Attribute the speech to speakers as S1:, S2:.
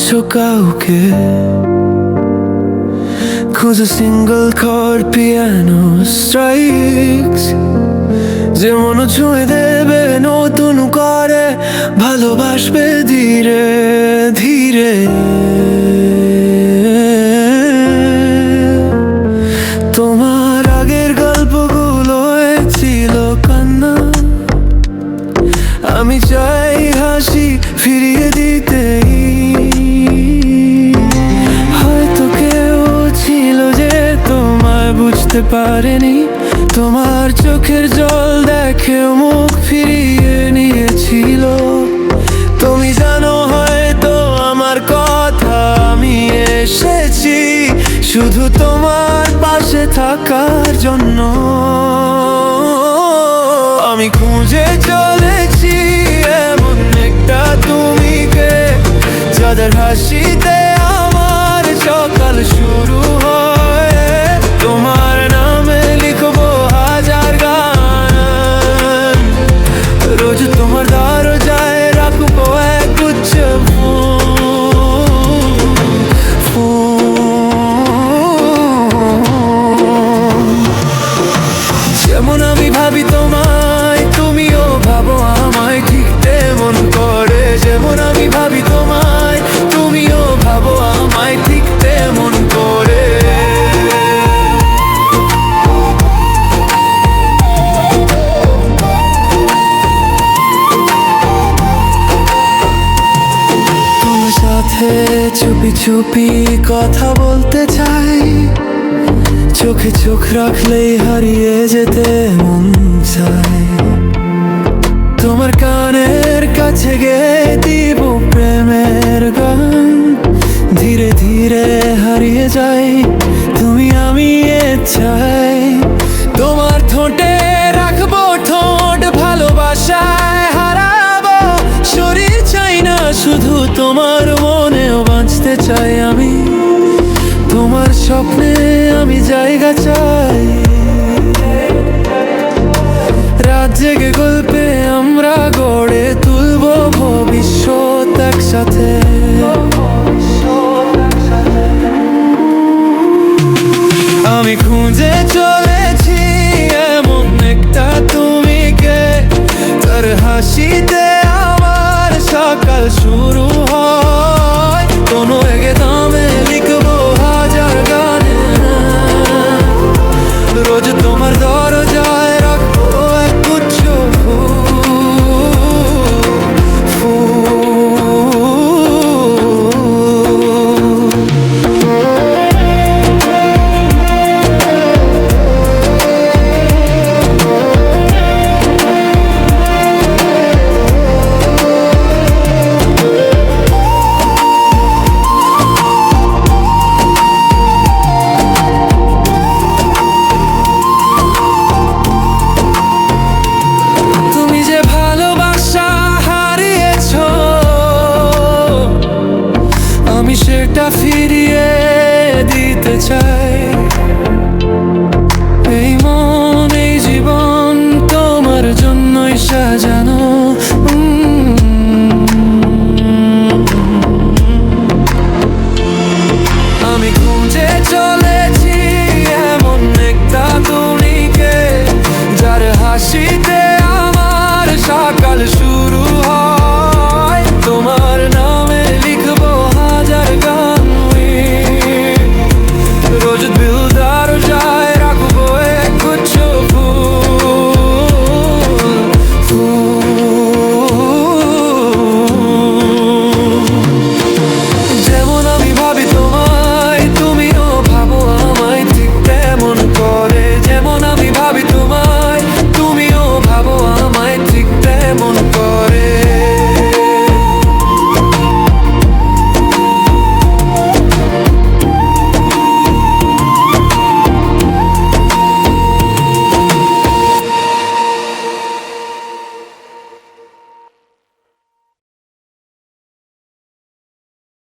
S1: আছো কাউকে, খুঁজো সিঙ্গল কর্ড পিয়ানো স্ট্রাইকস, যে মন ছুঁয়ে দেবে নতুন করে, ভালোবাসবে ধীরে ধীরে। তোমার আগের গল্পগুলো ছিল কান্না, আমি চাই হাসি ফিরিয়ে দিতে। হয়তো কেউ ছিল যে তোমায় বুঝতে পারেনি, তোমার চোখের জল দেখে মুখ ফিরিয়ে নিয়েছিল। তুমি জানো হয়তো আমার কথা, আমি এসেছি শুধু তোমার পাশে থাকার জন্য। আমি খুঁজে চলেছি এমন একটা তুমিকে, যাদের হাসিতে আমার সকাল শুরু হয়। তোমার নামে লিখবো হাজার গান, রোজ তোমার দরজায় রাখবো এক গুচ্ছ যেমন আমি ভাবি তোমায়, তুমিও ভাবো আমায় ঠিক তেমন করে। যেমন আমি ভাবি তোমায়, তুমিও ভাবো আমায় ঠিক তেমন করে। তোমার সাথে চুপি চুপি কথা বলতে চাই, চোখে চোখ রাখলেই হারিয়ে যেতে মন চায়। তোমার কানের কাছে গেয়ে দিব প্রেমের গান, ধীরে ধীরে হারিয়ে যাই তুমি আমি চাই। তোমার ঠোঁটে রাখবো ঠোঁট, ভালোবাসায় হারাবো শরীর চাই না শুধু, তোমার মনেও বাঁচতে চাই আমি। তোমার স্বপ্নে আমি জায়গা চাই, রাত জেগে গল্পে আমরা গড়ে তুলবো ভবিষ্যৎ একসাথে। আমি খুঁজে চলেছি এমন একটা তুমিকে, তার হাসিতে আমার সকাল শুরু হয়। কোনো এগে দামে লিখবো হাজার গানে, রোজ তোমার দরজায় রাখবো এক গুচ্ছ সেটা ফিরিয়ে দিতে চাই। এই মন এই জীবন তোমার জন্যই সাজানো।